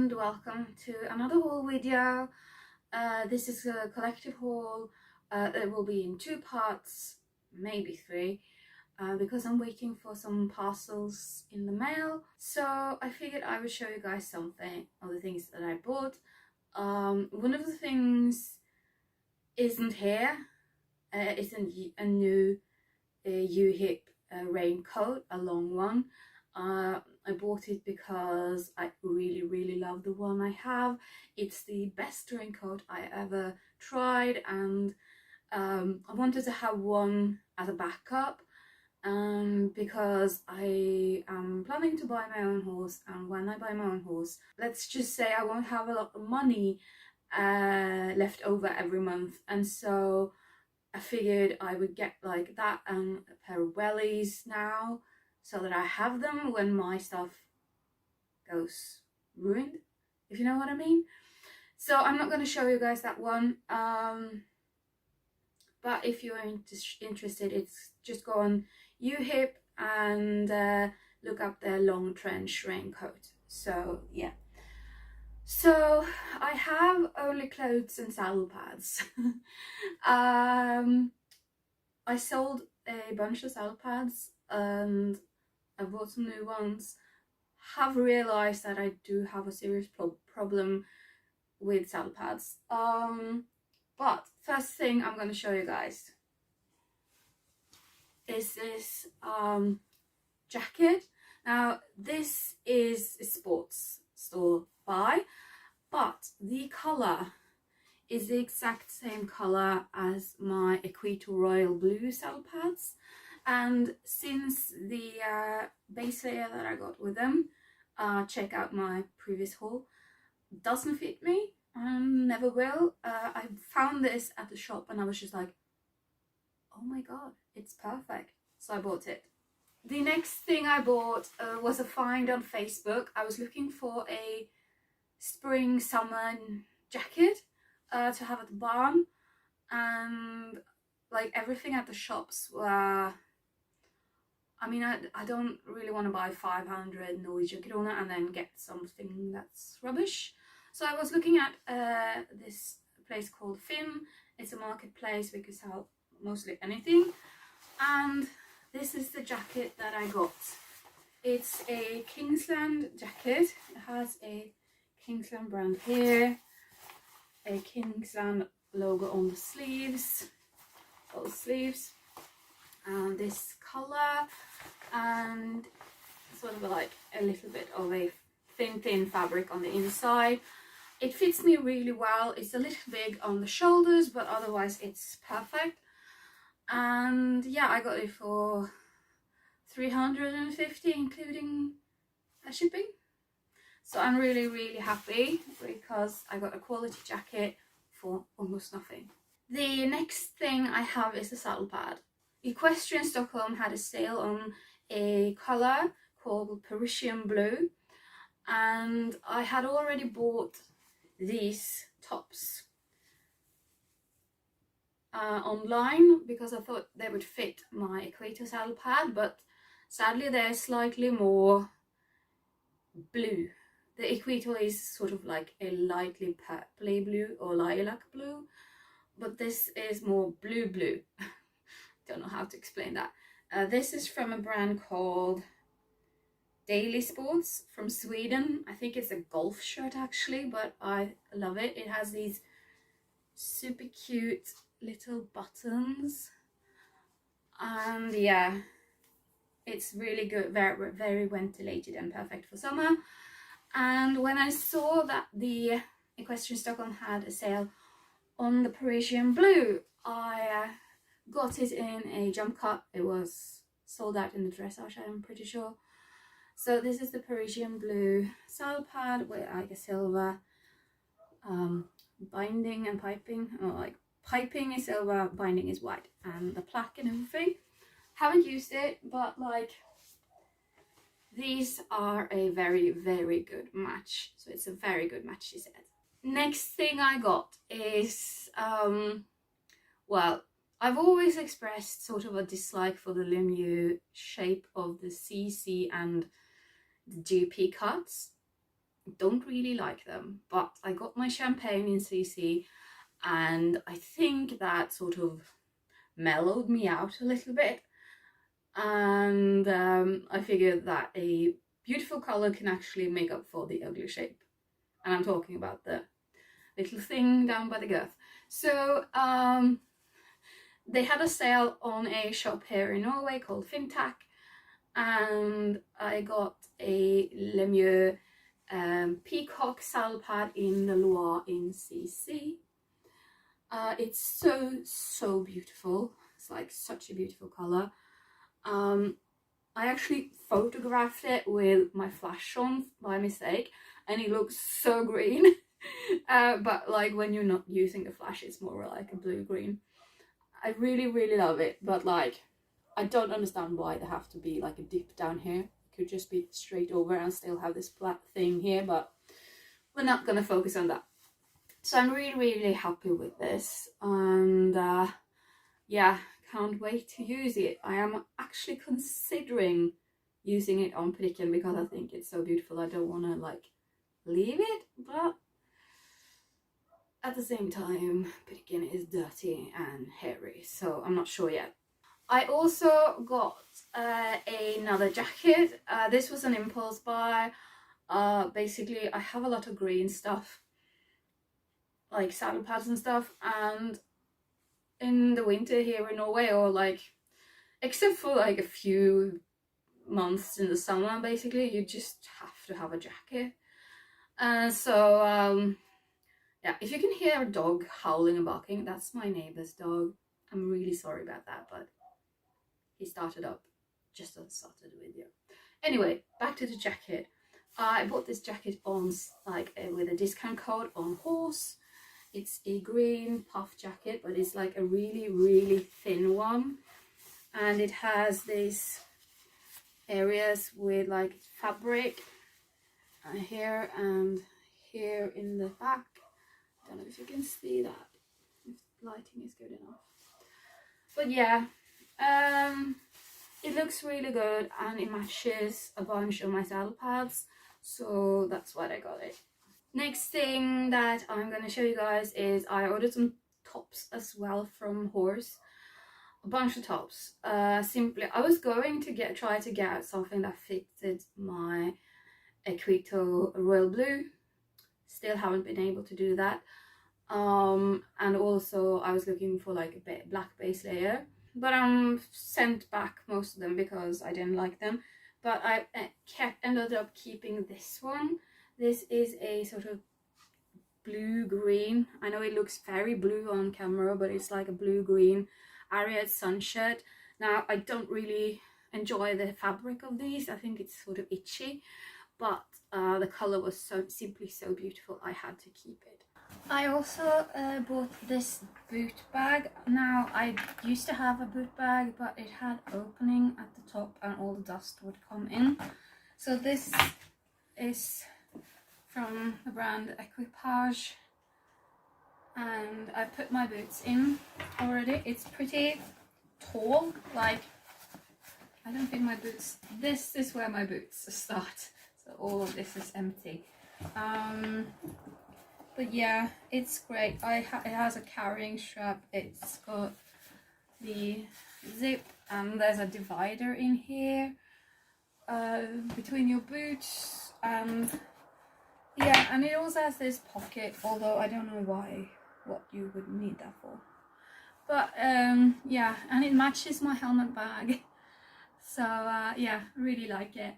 and welcome to another haul video. This is a collective haul. It will be in 2 parts, maybe 3, because I'm waiting for some parcels in the mail. So I figured I would show you guys something of the things that I bought. One of the things isn't here. It's a new U-hip raincoat, a long one. I bought it because I really love the one I have. It's the best raincoat I ever tried, and I wanted to have one as a backup because I am planning to buy my own horse, and when I buy my own horse, let's just say I won't have a lot of money left over every month, and so I figured I would get like that and a pair of wellies now, so that I have them when my stuff goes ruined, if you know what I mean. So I'm not going to show you guys that one, but if you're interested, it's just go on U-hip and look up their long trench raincoat. So yeah. So I have only clothes and saddle pads. I sold a bunch of saddle pads and I bought some new ones. Have realized that I do have a serious problem with saddle pads. But first thing I'm going to show you guys is this jacket. Now this is a sports store buy, but the color is the exact same color as my Equator Royal Blue saddle pads, and since the base layer that I got with them, check out my previous haul, doesn't fit me and never will. I found this at the shop and I was just like, oh my god, it's perfect, so I bought it. The next thing I bought was a find on Facebook. I was looking for a spring summer jacket to have at the barn, and like everything at the shops were, I mean, I don't really want to buy 500 Norwegian krona and then get something that's rubbish. So I was looking at this place called Finn. It's a marketplace where you can sell mostly anything, and this is the jacket that I got. It's a Kingsland jacket. It has a Kingsland brand here, a Kingsland logo on the sleeves, both sleeves, and this color, and sort of like a little bit of a thin fabric on the inside. It fits me really well. It's a little big on the shoulders, but otherwise it's perfect. And yeah, I got it for 350 including shipping. So I'm really happy because I got a quality jacket for almost nothing. The next thing I have is a saddle pad. Equestrian Stockholm had a sale on a colour called Parisian Blue, and I had already bought these tops online because I thought they would fit my Equator saddle pad, but sadly they're slightly more blue. The Equator is sort of like a lightly purpley blue or lilac blue, but this is more blue. Don't know how to explain that. This is from a brand called Daily Sports from Sweden. I think it's a golf shirt actually, but I love it. It has these super cute little buttons, and yeah, it's really good, very ventilated and perfect for summer. And when I saw that the Equestrian Stockholm had a sale on the Parisian Blue, I got it in a jump cut. It was sold out in the dressage, I'm pretty sure. So this is the Parisian Blue saddle pad with like a silver binding and piping, or like piping is silver, binding is white, and the plaque and everything. Haven't used it, but like these are a very good match. So it's a very good match, she said. Next thing I got is well, I've always expressed sort of a dislike for the Lemieux shape of the CC and the GP cuts. don't really like them, but I got my champagne in CC, and I think that sort of mellowed me out a little bit. And I figured that a beautiful color can actually make up for the ugly shape. And I'm talking about the little thing down by the girth. So they had a sale on a shop here in Norway called Tack, and I got a Lemieux peacock saddle pad in the Loire in CC. It's so beautiful. It's like such a beautiful color. I actually photographed it with my flash on by mistake, and it looks so green. But like when you're not using the flash, it's more like a blue-green. I really love it, but like I don't understand why they have to be like a dip down here. It could just be straight over and still have this flat thing here, but we're not gonna focus on that. So I'm really happy with this, and yeah, can't wait to use it. I am actually considering using it on Pricken because I think it's so beautiful. I don't want to like leave it, but at the same time Pricken is dirty and hairy, so I'm not sure yet. I also got another jacket. This was an impulse buy. Basically I have a lot of green stuff, like saddle pads and stuff, and in the winter here in Norway, or like except for like a few months in the summer, basically you just have to have a jacket. And so yeah, if you can hear a dog howling and barking, that's my neighbor's dog. I'm really sorry about that, but he started up just as I started the video. Anyway, back to the jacket. I bought this jacket on like with a discount code on Horse. It's a green puff jacket, but it's like a really thin one, and it has these areas with like fabric here and here in the back. I don't know if you can see that, if lighting is good enough, but yeah, it looks really good and it matches a bunch of my saddle pads, so that's why I got it. Next thing that I'm going to show you guys is I ordered some tops as well from Horse. A bunch of tops. Simply, I was going to try to get something that fitted my Equito Royal Blue. Still haven't been able to do that. And also I was looking for like a black base layer, but sent back most of them because I didn't like them. But I ended up keeping this one. This is a sort of blue-green. I know it looks very blue on camera, but it's like a blue-green Ariat sun shirt. Now, I don't really enjoy the fabric of these. I think it's sort of itchy, but the color was simply so beautiful, I had to keep it. I also bought this boot bag. Now, I used to have a boot bag, but it had opening at the top and all the dust would come in. So this is from the brand Equipage, and I put my boots in already. It's pretty tall, like I don't think my boots, this is where my boots start, so all of this is empty. But yeah, it's great. It has a carrying strap, it's got the zip, and there's a divider in here between your boots, and yeah, and it also has this pocket, although I don't know what you would need that for. But yeah, and it matches my helmet bag. So yeah, really like it.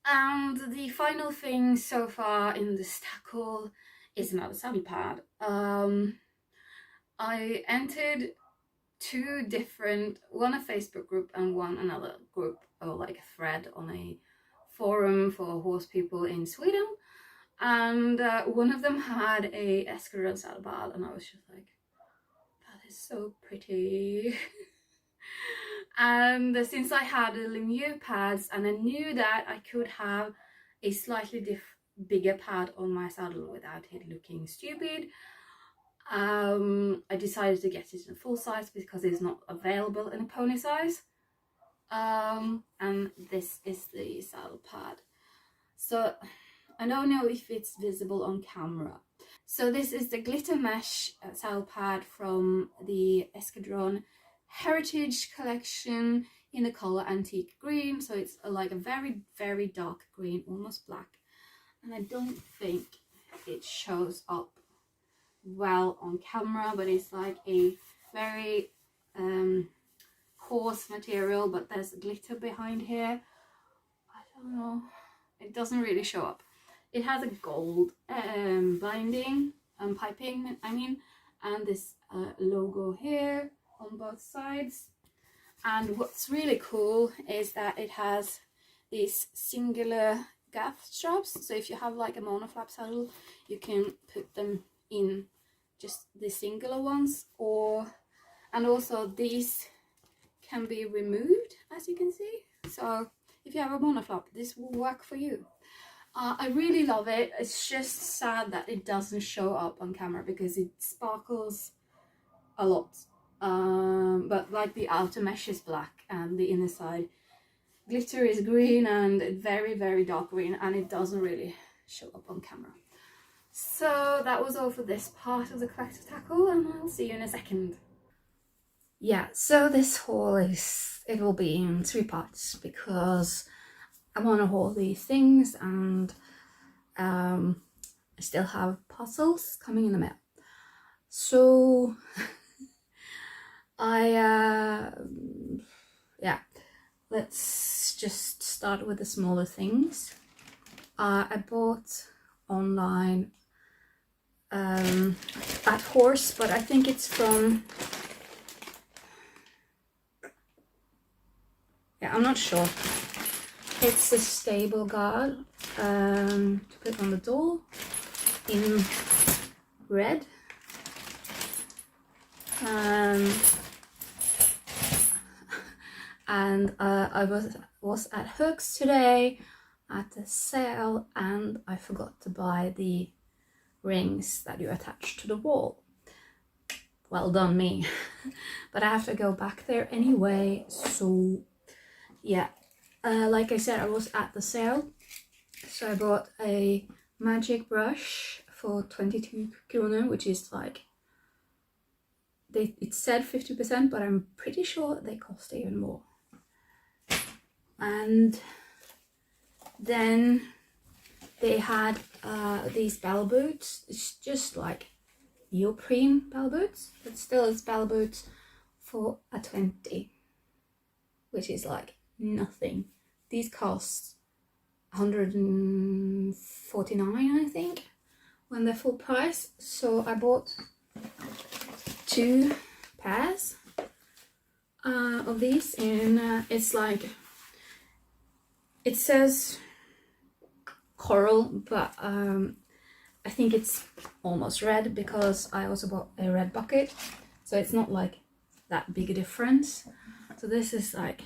And the final thing so far in this Tack Haul is another saddle pad. I entered two different, one a Facebook group and one another group, or like a thread on a forum for horse people in Sweden. And one of them had a Escaril saddle pad, and I was just like, that is so pretty. And since I had the Lemieux pads and I knew that I could have a slightly bigger pad on my saddle without it looking stupid, I decided to get it in a full size because it's not available in a pony size. And this is the saddle pad. So I don't know if it's visible on camera. So this is the glitter mesh saddle pad from the Escadron Heritage Collection in the color antique green. So it's like a very, very dark green, almost black. And I don't think it shows up well on camera, but it's like a very coarse material, but there's glitter behind here. I don't know, it doesn't really show up. It has a gold binding piping, I mean, and this logo here on both sides. And what's really cool is that it has these singular gaff straps, so if you have like a monoflap saddle, you can put them in just the singular ones, and also these can be removed, as you can see. So if you have a monoflap, this will work for you. I really love it. It's just sad that it doesn't show up on camera because it sparkles a lot. But like the outer mesh is black and the inner side glitter is green and very, very dark green, and it doesn't really show up on camera. So that was all for this part of the collector's tackle, and I'll see you in a second. Yeah, so this haul it will be in 3 parts because I want to haul these things, and I still have parcels coming in the mail. So yeah, let's just start with the smaller things. I bought online at Horse, but I think it's from, yeah, I'm not sure. It's a stable guard to put on the door in red. And I was at Hooks today at the sale, and I forgot to buy the rings that you attach to the wall. Well done me. But I have to go back there anyway, so yeah. Like I said, I was at the sale, so I bought a magic brush for 22 kroner, which is like, it said 50%, but I'm pretty sure they cost even more. And then they had these bell boots. It's just like neoprene bell boots, but still it's bell boots for a 20, which is like nothing. These cost 149, I think, when they're full price. So I bought 2 pairs of these, and it's like, it says coral, but I think it's almost red because I also bought a red bucket, so it's not like that big a difference. So this is like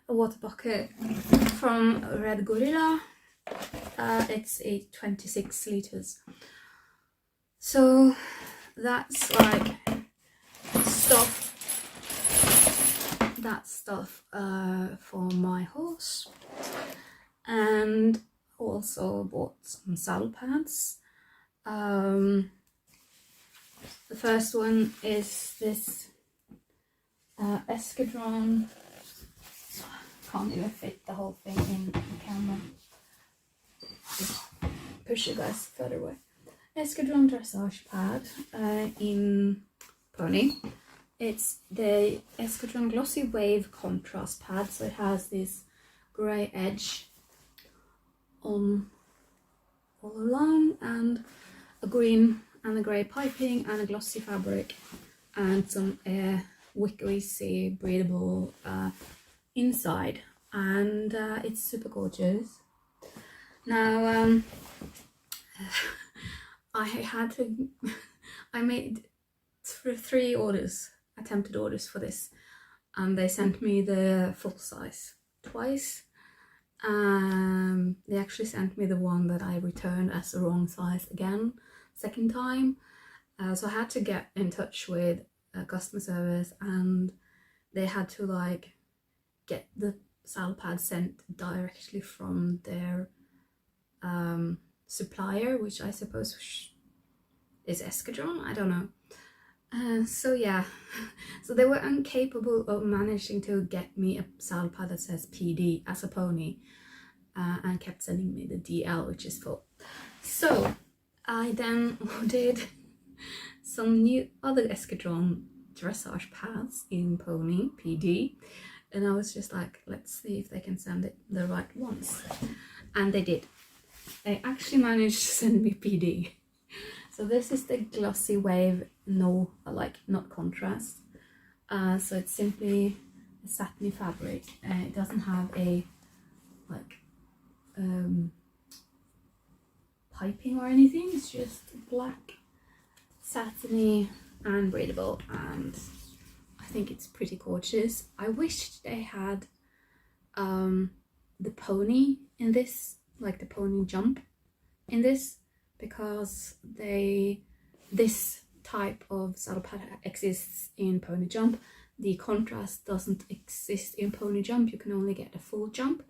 a water bucket from Red Gorilla. It's a 26 liters. So that's like stuff for my horse. And also bought some saddle pads. The first one is this Escadron. Can't even fit the whole thing in the camera. Just push you guys further away. Escadron dressage pad in pony. It's the Escadron glossy wave contrast pad, so it has this grey edge on all along, and a green and a grey piping, and a glossy fabric, and some wick greasy breathable inside, and it's super gorgeous. Now I made 3 attempted orders for this, and they sent me the full size twice. They actually sent me the one that I returned as the wrong size again, second time. So I had to get in touch with customer service, and they had to like get the saddle pad sent directly from their supplier, which I suppose is Escadron, I don't know. So yeah, so they were incapable of managing to get me a saddle pad that says PD as a pony, and kept sending me the DL, which is full. So I then ordered some new other Escadron dressage pads in pony PD, and I was just like, let's see if they can send it the right ones. And they did. They actually managed to send me PD. So this is the Glossy Wave, no, like not contrast. So it's simply a satiny fabric. It doesn't have a like piping or anything. It's just black, satiny and breathable, and I think it's pretty gorgeous. I wished they had the pony in this, like the pony jump in this, because this type of saddle pad exists in pony jump. The contrast doesn't exist in pony jump. You can only get a full jump,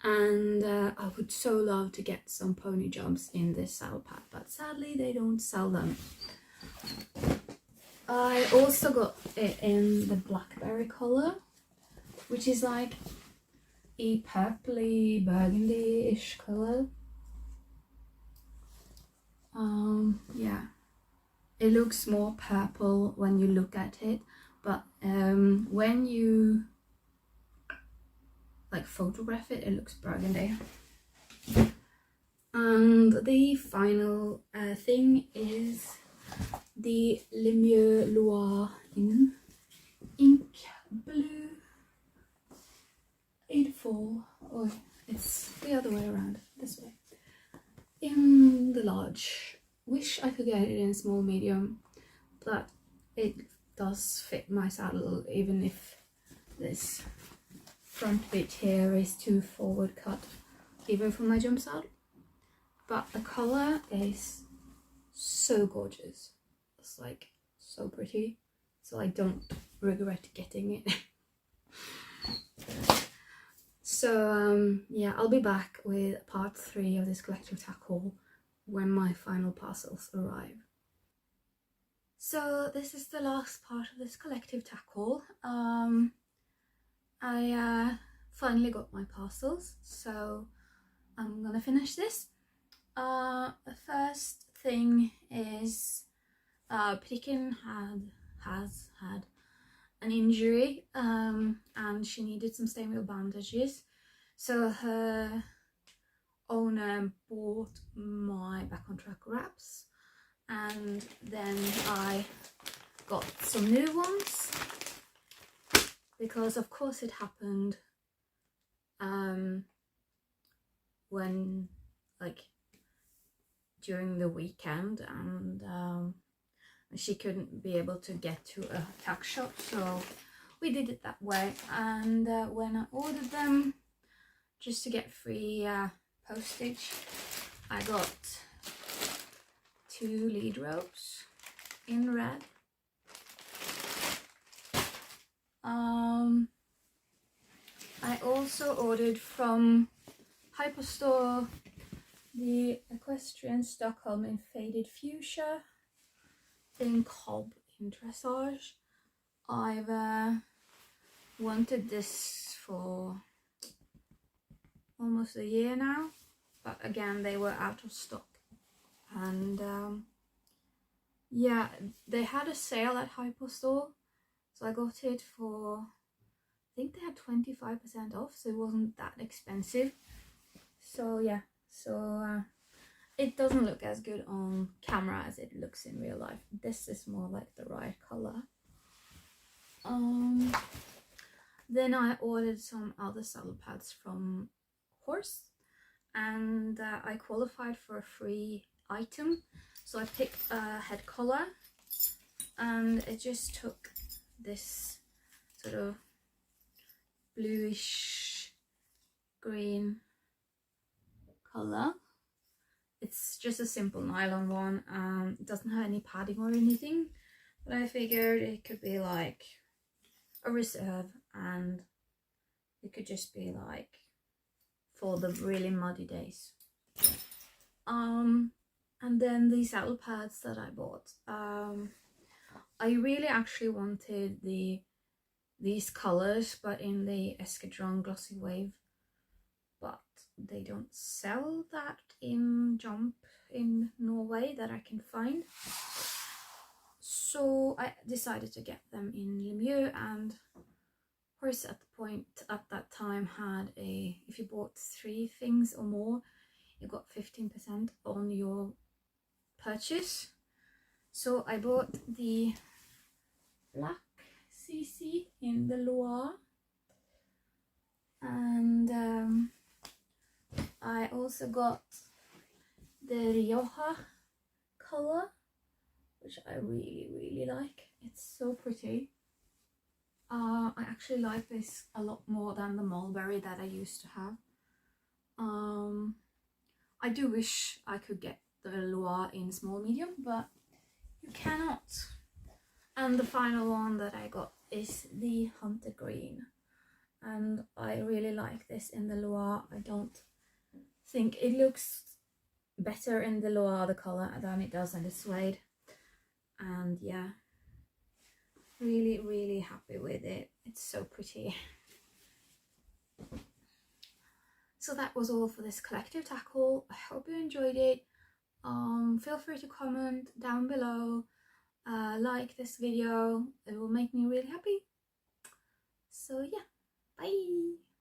and I would so love to get some pony jumps in this saddle pad, but sadly they don't sell them. I also got it in the blackberry color, which is like a purpley burgundy-ish color. Yeah, it looks more purple when you look at it, but when you like photograph it, it looks burgundy. And the final thing is the Lemieux Loire in ink blue 84. Oh, it's the other way around, this way. In the large. Wish I could get it in small medium, but it does fit my saddle, even if this front bit here is too forward cut, even for my jump saddle. But the color is so gorgeous. It's like so pretty, so I don't regret getting it. So yeah, I'll be back with part 3 of this collective tack haul when my final parcels arrive. So this is the last part of this collective tack haul. I finally got my parcels, so I'm gonna finish this. The first thing is Pikin has had an injury, and she needed some stainless steel bandages, so her owner bought my Back on Track wraps, and then I got some new ones, because of course it happened when like during the weekend, and she couldn't be able to get to a tack shop, so we did it that way. And when I ordered them, just to get free postage, I got 2 lead ropes in red. I also ordered from Hyperstore the Equestrian Stockholm in faded fuchsia, in cob in dressage. I've wanted this for almost a year now, but again they were out of stock, and yeah, they had a sale at Hyperstore, so I got it for, I think they had 25% off, so it wasn't that expensive. So yeah, so it doesn't look as good on camera as it looks in real life. This is more like the right color. Then I ordered some other saddle pads from Horse, and I qualified for a free item, so I picked a head collar, and it just took this sort of bluish green color. It's just a simple nylon one, it doesn't have any padding or anything, but I figured it could be like a reserve, and it could just be like for the really muddy days. And then these saddle pads that I bought. I really actually wanted these colors, but in the Escadron Glossy Wave, but they don't sell that in Jump in Norway that I can find. So I decided to get them in Lemieux, and of course at that time had a, if you bought 3 things or more, you got 15% on your purchase. So I bought the black CC in the Loire, and I also got the Rioja color, which I really like. It's so pretty. I actually like this a lot more than the mulberry that I used to have. I do wish I could get the Loire in small medium, but you cannot. And the final one that I got is the Hunter Green, and I really like this in the Loire. I don't think it looks better in the Loire, the color, than it does in the suede. And yeah, really happy with it. It's so pretty. So that was all for this collective tack haul. I hope you enjoyed it. Feel free to comment down below, like this video. It will make me really happy. So yeah, bye.